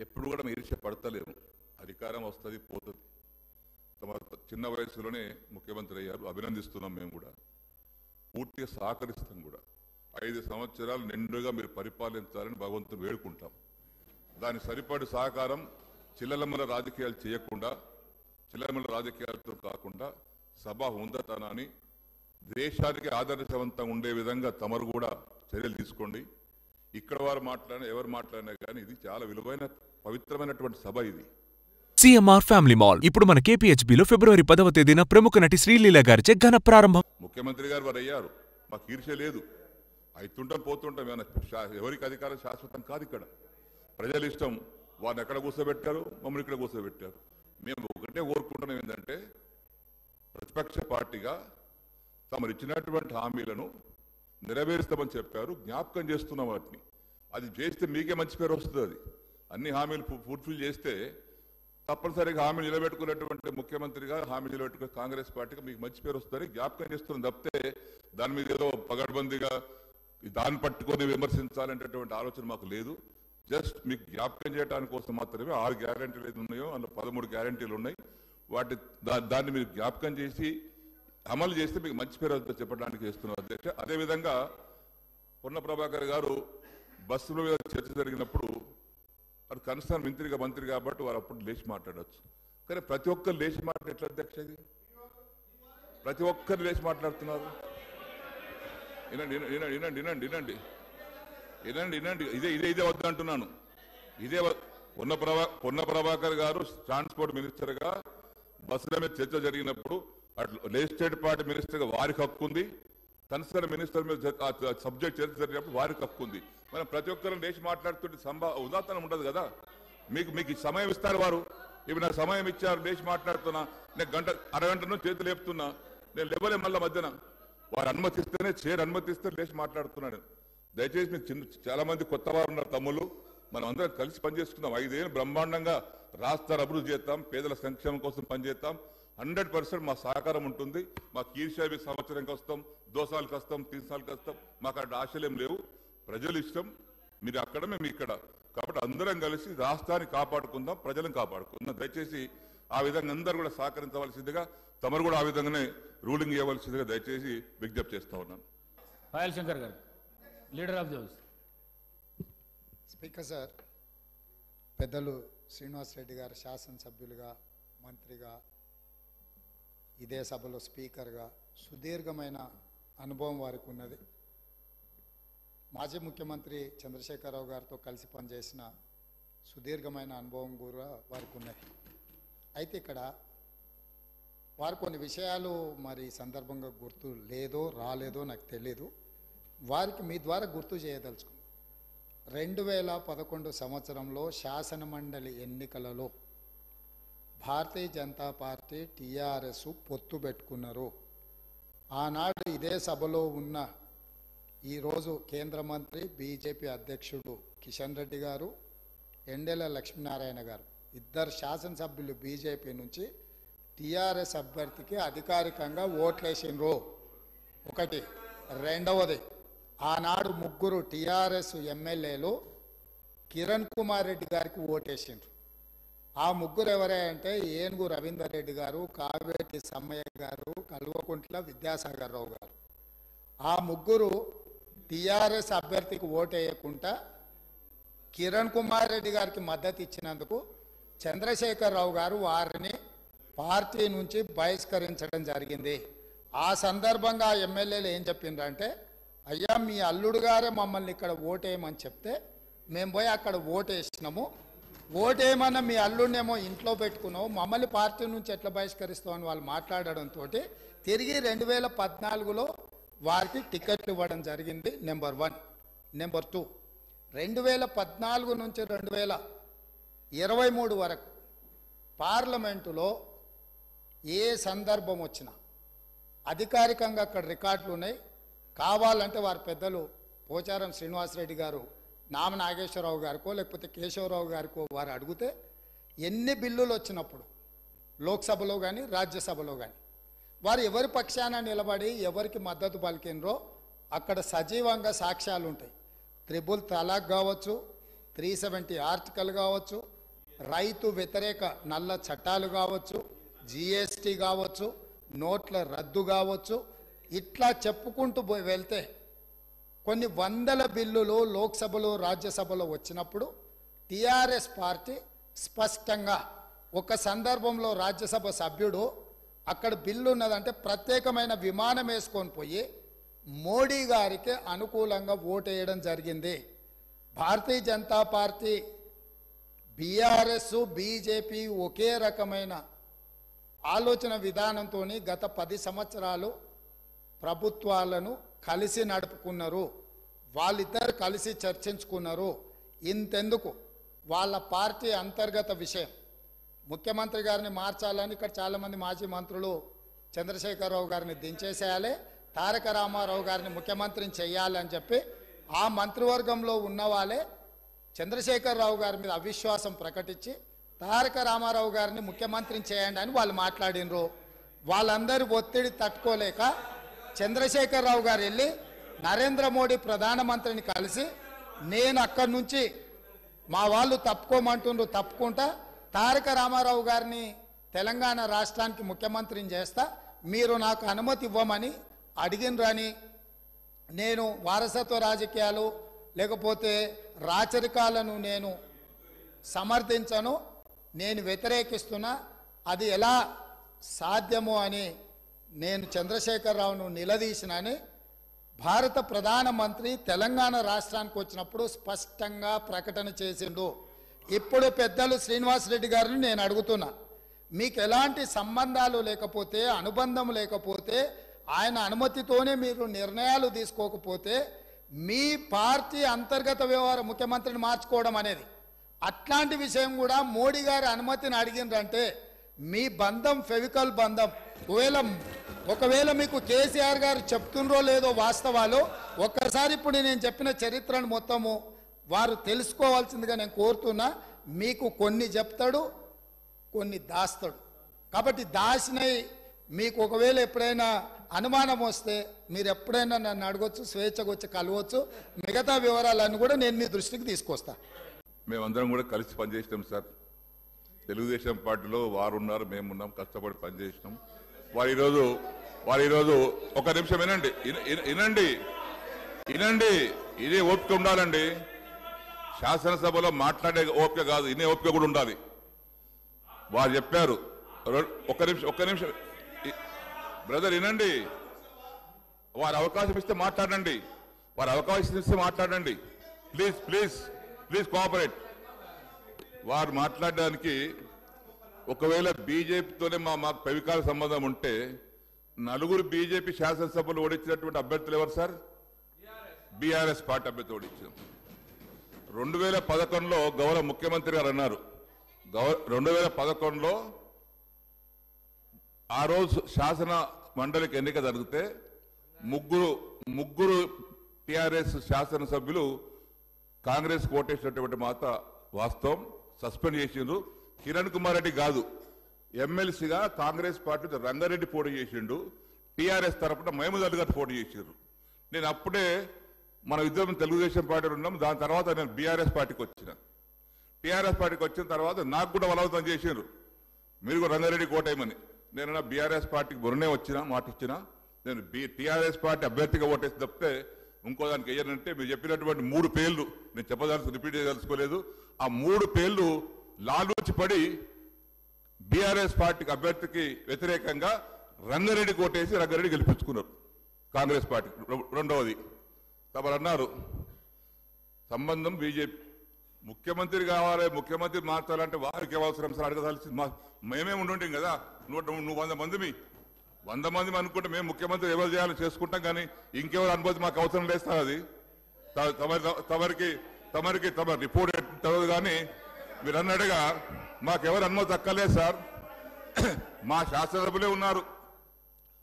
ఎప్పుడు కూడా మేము ఈర్ష్య పడతలేము. అధికారం వస్తుంది పోతుంది. తమ చిన్న వయసులోనే ముఖ్యమంత్రి అయ్యారు, అభినందిస్తున్నాం. మేము కూడా పూర్తిగా సహకరిస్తాం కూడా. 5 సంవత్సరాలు నిండుగా మీరు పరిపాలించాలని భగవంతుని వేడుకుంటాం. దాని సరిపడి సహకారం చిల్లలమ్మల రాజకీయాలు చేయకుండా, చిల్లలమ్మల రాజకీయాలతో కాకుండా సభ ఉందతనాన్ని దేశానికి ఆదర్శవంతంగా ఉండే విధంగా తమరు కూడా చర్యలు తీసుకోండి. ఇక్కడ వారు మాట్లాడినా ఎవరు మాట్లాడినా కానీ ఇది చాలా విలువైన పవిత్రమైనటువంటి సభ. ఇది సిఎంఆర్ ఫ్యామిలీ మాల్ ఇప్పుడు మన కేపీహెచ్బీలో ఫిబ్రవరి 10వ తేదీన ప్రముఖ నటి శ్రీలీల గారిచే ఘన ప్రారంభం. ముఖ్యమంత్రి గారు వారు అయ్యారు, మాకు ఈర్ష్య లేదు. అవుతుంటాం పోతుంటాం, ఎవరికి అధికారం శాశ్వతం కాదు. ఇక్కడ ప్రజల ఇష్టం. వారిని ఎక్కడ కూర్చోబెట్టారు, మమ్మల్ని ఇక్కడ కూర్చోబెట్టారు. మేము ఒకటే కోరుకుంటున్నాం ఏంటంటే ప్రతిపక్ష పార్టీగా తమరు ఇచ్చినటువంటి హామీలను నెరవేరుస్తామని చెప్పారు, జ్ఞాపకం చేస్తున్నాం వాటిని. అది చేస్తే మీకే మంచి పేరు వస్తుంది. అది అన్ని హామీలు ఫుల్ఫిల్ చేస్తే తప్పనిసరిగా హామీ నిలబెట్టుకున్నటువంటి ముఖ్యమంత్రిగా, హామీ నిలబెట్టుకునే కాంగ్రెస్ పార్టీగా మీకు మంచి పేరు వస్తుందని జ్ఞాపకం చేస్తున్నాం తప్పితే దాని మీద ఏదో పగడ్బందీగా దాన్ని పట్టుకొని విమర్శించాలనేటటువంటి ఆలోచన మాకు లేదు. జస్ట్ మీకు జ్ఞాపకం చేయడానికి కోసం మాత్రమే 6 గ్యారంటీలు ఏది ఉన్నాయో అందులో 13 గ్యారంటీలు ఉన్నాయి. దాన్ని మీరు జ్ఞాపకం చేసి అమలు చేస్తే మీకు మంచి పేరు వస్తుందని చెప్పడానికి చేస్తున్నారు అధ్యక్ష. అదేవిధంగా పొన్న ప్రభాకర్ గారు బస్సుల మీద చర్చ జరిగినప్పుడు వారు కన్సర్న్ మంత్రి కాబట్టి వారు అప్పుడు లేచి మాట్లాడవచ్చు. కానీ ప్రతి ఒక్కరు లేచి మాట్లాడట్లేదు అధ్యక్ష. ఇది ప్రతి ఒక్కరు లేచి మాట్లాడుతున్నారు. వినండి. ఇదే వద్దంటున్నాను. ఇదే పొన్న ప్రభాకర్ గారు ట్రాన్స్పోర్ట్ మినిస్టర్గా బస్సుల మీద చర్చ జరిగినప్పుడు లెజిస్లేటివ్ పార్టీ మినిస్టర్గా వారికి హక్కు ఉంది, కన్సర్న్ మినిస్టర్ మీద సబ్జెక్ట్ చర్చ జరిగినప్పుడు వారికి హక్కు ఉంది. మనం ప్రతి ఒక్కరు లేచి మాట్లాడుతుంటే ఉదాహరణ ఉండదు కదా. మీకు సమయం ఇస్తారు వారు. ఇవి నాకు సమయం ఇచ్చారు, లేచి మాట్లాడుతున్నా, నేను అరగంట నుంచి చేతులు లేపుతున్నా, నేను లేవలే మళ్ళీ మధ్యన. వారు అనుమతిస్తేనే అనుమతిస్తే లేచి మాట్లాడుతున్నాడు. దయచేసి మీకు చాలా మంది కొత్త వారు ఉన్నారు తమ్ముళ్ళు, మనం అందరం కలిసి పనిచేసుకుందాం. 5 ఏళ్ళు బ్రహ్మాండంగా రాష్ట్రాన్ని అభివృద్ధి చేస్తాం, పేదల సంక్షేమం కోసం పనిచేస్తాం. 100% మా సహకారం ఉంటుంది. మాకు ఈర్ష్య సంవత్సరంకి వస్తాం, 2 సార్లకు వస్తాం, 3 సార్లకు వస్తాం. మాకు అక్కడ ఆశలేం లేవు. ప్రజలు ఇష్టం, మీరు అక్కడ మేము ఇక్కడ. కాబట్టి అందరం కలిసి రాష్ట్రాన్ని కాపాడుకుందాం, ప్రజలను కాపాడుకుందాం. దయచేసి ఆ విధంగా అందరూ కూడా సహకరించవలసిందిగా, తమరు కూడా ఆ విధంగానే రూలింగ్ ఇవ్వవలసిందిగా దయచేసి విజ్ఞప్తి చేస్తా ఉన్నాను. పాయల్ శంకర్ గారు, leader of the house. Speaker sir, పెద్దలు శ్రీనివాస్ రెడ్డి గారు శాసనసభ్యులుగా, మంత్రిగా, ఇదే సభలో స్పీకర్గా సుదీర్ఘమైన అనుభవం వారికి ఉన్నది. మాజీ ముఖ్యమంత్రి చంద్రశేఖరరావు గారితో కలిసి పనిచేసిన సుదీర్ఘమైన అనుభవం కూడా వారికి ఉన్నది. అయితే ఇక్కడ వారు కొన్ని విషయాలు మరి సందర్భంగా గుర్తు లేదో రాలేదో నాకు తెలియదు. వారికి మీ ద్వారా గుర్తు చేయదలుచుకున్నాను. 2011 సంవత్సరంలో శాసనమండలి ఎన్నికలలో భారతీయ జనతా పార్టీ టీఆర్ఎస్ పొత్తు పెట్టుకున్నారు. ఆనాడు ఇదే సభలో ఉన్న ఈరోజు కేంద్ర మంత్రి బీజేపీ అధ్యక్షుడు కిషన్ రెడ్డి గారు, ఎండెల లక్ష్మీనారాయణ గారు, ఇద్దరు శాసనసభ్యులు బీజేపీ నుంచి టీఆర్ఎస్ అభ్యర్థికి అధికారికంగా ఓట్లేసిండ్రు. ఒకటి. రెండవది, ఆనాడు 3 టీఆర్ఎస్ ఎమ్మెల్యేలు కిరణ్ కుమార్ రెడ్డి గారికి ఓటేసిండ్రు. ఆ 3 ఎవరే అంటే ఏనుగు రవీందర్ రెడ్డి గారు, కావేటి సమ్మయ్య గారు, కల్వకుంట్ల విద్యాసాగర్ రావు గారు. ఆ 3 టీఆర్ఎస్ అభ్యర్థికి ఓటేయకుండా కిరణ్ కుమార్ రెడ్డి గారికి మద్దతు ఇచ్చినందుకు చంద్రశేఖరరావు గారు వారిని పార్టీ నుంచి బహిష్కరించడం జరిగింది. ఆ సందర్భంగా ఎమ్మెల్యేలు ఏం చెప్పిండ్రంటే, అయ్యా మీ అల్లుడు గారే మమ్మల్ని ఇక్కడ ఓటేయమని చెప్తే మేము పోయి అక్కడ ఓటేసినాము, ఓటేయమన్నా మీ అల్లుడినేమో ఇంట్లో పెట్టుకున్నావు, మమ్మల్ని పార్టీ నుంచి ఎట్లా బహిష్కరిస్తామని వాళ్ళు మాట్లాడడంతో తిరిగి 2014లో వారికి టికెట్లు ఇవ్వడం జరిగింది. నెంబర్ 1. నెంబర్ 2, 2014 నుంచి 2023 వరకు పార్లమెంటులో ఏ సందర్భం వచ్చినా అధికారికంగా అక్కడ రికార్డులు ఉన్నాయి. కావాలంటే వారి పెద్దలు పోచారం శ్రీనివాసరెడ్డి గారు, నామ నాగేశ్వరరావు గారికో లేకపోతే కేశవరావు గారికో వారు అడిగితే ఎన్ని బిల్లులు వచ్చినప్పుడు లోక్సభలో కానీ రాజ్యసభలో కానీ వారు ఎవరి పక్షాన నిలబడి ఎవరికి మద్దతు పలికినరో అక్కడ సజీవంగా సాక్ష్యాలు ఉంటాయి. 3 తలాక్ కావచ్చు, 370 ఆర్టికల్ కావచ్చు, రైతు వ్యతిరేక నల్ల చట్టాలు కావచ్చు, జిఎస్టీ కావచ్చు, నోట్ల రద్దు కావచ్చు, ఇట్లా చెప్పుకుంటూ వెళ్తే కొన్ని వందల బిల్లులు లోక్సభలో రాజ్యసభలో వచ్చినప్పుడు టిఆర్ఎస్ పార్టీ స్పష్టంగా ఒక సందర్భంలో రాజ్యసభ సభ్యుడు అక్కడ బిల్లు ఉన్నదంటే ప్రత్యేకమైన విమానం వేసుకొని పోయి మోడీ గారికి అనుకూలంగా ఓటేయడం జరిగింది. Bharatiya Janata party, BRS, BJP ఒకే రకమైన ఆలోచన విధానంతో గత 10 సంవత్సరాలు ప్రభుత్వాలను కలిసి నడుపుకున్నారు. వాళ్ళిద్దరు కలిసి చర్చించుకున్నారు. ఇంతెందుకు వాళ్ళ పార్టీ అంతర్గత విషయం, ముఖ్యమంత్రి గారిని మార్చాలని ఇక్కడ చాలామంది మాజీ మంత్రులు చంద్రశేఖరరావు గారిని దించేసేయాలి, తారక రామారావు గారిని ముఖ్యమంత్రిని చేయాలని చెప్పి ఆ మంత్రివర్గంలో ఉన్న వాళ్ళే చంద్రశేఖరరావు గారి మీద అవిశ్వాసం ప్రకటించి తారక రామారావు గారిని ముఖ్యమంత్రిని చేయండి అని వాళ్ళు మాట్లాడినరు. వాళ్ళందరూ ఒత్తిడి తట్టుకోలేక చంద్రశేఖరరావు గారు వెళ్ళి నరేంద్ర మోడీ ప్రధానమంత్రిని కలిసి నేను అక్కడి నుంచి మా వాళ్ళు తప్పుకోమంటుండ్రు, తప్పుకుంటా తారక రామారావు గారిని తెలంగాణ రాష్ట్రానికి ముఖ్యమంత్రిని చేస్తా, మీరు నాకు అనుమతి ఇవ్వమని అడిగినరని, నేను వారసత్వ రాజకీయాలు లేకపోతే రాచరికాలను నేను సమర్థించను, నేను వ్యతిరేకిస్తున్నా, అది ఎలా సాధ్యమో అని నేను చంద్రశేఖరరావును నిలదీసినని భారత ప్రధానమంత్రి తెలంగాణ రాష్ట్రానికి వచ్చినప్పుడు స్పష్టంగా ప్రకటన చేసిండు. ఇప్పుడు పెద్దలు శ్రీనివాసరెడ్డి గారిని నేను అడుగుతున్నా, మీకు ఎలాంటి సంబంధాలు లేకపోతే, అనుబంధం లేకపోతే, ఆయన అనుమతితోనే మీరు నిర్ణయాలు తీసుకోకపోతే మీ పార్టీ అంతర్గత వ్యవహార ముఖ్యమంత్రిని మార్చుకోవడం అనేది, అట్లాంటి విషయం కూడా మోడీ గారి అనుమతిని అడిగిందంటే మీ బంధం ఫెవికల్ బంధం. ఒకవేళ మీకు కేసీఆర్ గారు చెప్తుండ్రో లేదో వాస్తవాలు ఒక్కసారి ఇప్పుడు నేను చెప్పిన చరిత్రను మొత్తము వారు తెలుసుకోవాల్సిందిగా నేను కోరుతున్నా. మీకు కొన్ని చెప్తాడు, కొన్ని దాస్తాడు. కాబట్టి దాసినై మీకు ఒకవేళ ఎప్పుడైనా అనుమానం వస్తే మీరు ఎప్పుడైనా నన్ను అడగొచ్చు, స్వేచ్ఛగా వచ్చి కలవచ్చు. మిగతా వివరాలన్నీ కూడా నేను మీ దృష్టికి తీసుకొస్తా. మేమందరం కూడా కలిసి పనిచేసినాం సార్. తెలుగుదేశం పార్టీలో వారు ఉన్నారు, మేమున్నాం, కష్టపడి పనిచేసినాం. వారు ఈరోజు ఒక నిమిషం వినండి, ఇదే ఓపిక ఉండాలండి. శాసనసభలో మాట్లాడే ఓపిక కాదు, ఇనే ఓపిక కూడా ఉండాలి. వారు చెప్పారు, ఒక్క నిమిషం బ్రదర్ వినండి. వారు అవకాశం ఇస్తే మాట్లాడండి, ప్లీజ్ కోఆపరేట్. వారు మాట్లాడడానికి ఒకవేళ బీజేపీతోనే మాకు పెవికాల సంబంధం ఉంటే నలుగురు బీజేపీ శాసనసభలు ఓడించినటువంటి అభ్యర్థులు ఎవరు సార్? బీఆర్ఎస్ పార్టీ అభ్యర్థి ఓడించాం. 2011లో గౌరవ ముఖ్యమంత్రి గారు అన్నారు, 2011లో ఆ రోజు శాసన మండలికి ఎన్నిక జరిగితే ముగ్గురు టిఆర్ఎస్ శాసనసభ్యులు కాంగ్రెస్ ఓటేసినటువంటి మాట వాస్తవం. సస్పెండ్ చేసిండ్రు. కిరణ్ కుమార్ రెడ్డి కాదు, ఎమ్మెల్సీగా కాంగ్రెస్ పార్టీ రంగారెడ్డి పోటీ చేసిండు, టిఆర్ఎస్ తరఫున మహమూద్ అలీ గారు పోటీ చేసిండ్రు. నేను అప్పుడే మన ఇద్దరం తెలుగుదేశం పార్టీలో ఉన్నాం. దాని తర్వాత నేను బీఆర్ఎస్ పార్టీకి వచ్చిన. టీఆర్ఎస్ పార్టీకి వచ్చిన తర్వాత నాకు కూడా బలవంతం చేసిండ్రు, మీరు కూడా రంగారెడ్డి కోటేయమని. నేను బీఆర్ఎస్ పార్టీకి మొన్నే మాట ఇచ్చిన. నేను టీఆర్ఎస్ పార్టీ అభ్యర్థిగా ఓటేసి తప్పితే ఇంకో దానికి వేయనంటే మీరు చెప్పినటువంటి 3 పేర్లు నేను రిపీట్ చేయదలుచుకోలేదు. ఆ 3 పేర్లు లాలూచి పడి బీఆర్ఎస్ పార్టీకి అభ్యర్థికి వ్యతిరేకంగా రంగారెడ్డి కోటేసి రంగారెడ్డి గెలిపించుకున్నారు కాంగ్రెస్ పార్టీ. రెండవది తమరు అన్నారు సంబంధం బీజేపీ, ముఖ్యమంత్రి కావాలి, ముఖ్యమంత్రి మార్చాలంటే వారికి అవసరం సార్ అడగదాల్సింది. మేమే ఉండుంటాం కదా, నువ్వు 100 మంది అనుకుంటే మేము ముఖ్యమంత్రి ఎవరు చేయాలో చేసుకుంటాం, కానీ ఇంకెవరు అనుమతి మాకు అవసరం లేదు సార్. అది తమరికి రిపోర్ట్ తెలియదు, కానీ మీరు అన్నట్టుగా మాకెవరు అనుమతి అక్కర్లేదు సార్. మా శాసనసభ్యులే ఉన్నారు,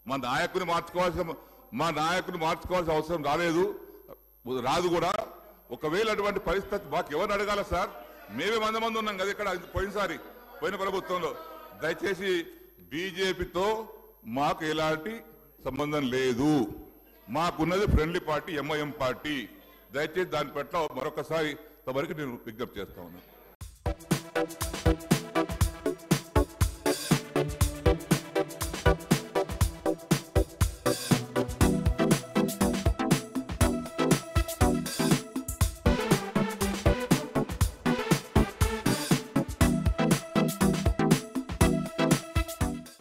మా నాయకుని మార్చుకోవాల్సిన అవసరం రాదు కూడా. ఒకవేళ అటువంటి పరిస్థితి మాకు ఎవరిని అడగాల సార్? మేమే 100 మంది ఉన్నాం కదా ఇక్కడ పోయిన ప్రభుత్వంలో. దయచేసి బీజేపీతో మాకు ఎలాంటి సంబంధం లేదు. మాకున్నది ఫ్రెండ్లీ పార్టీ ఎంఐఎం పార్టీ. దయచేసి దాని పట్ల మరొకసారి అంతవరకు నేను విజ్ఞప్తి చేస్తా ఉన్నాను.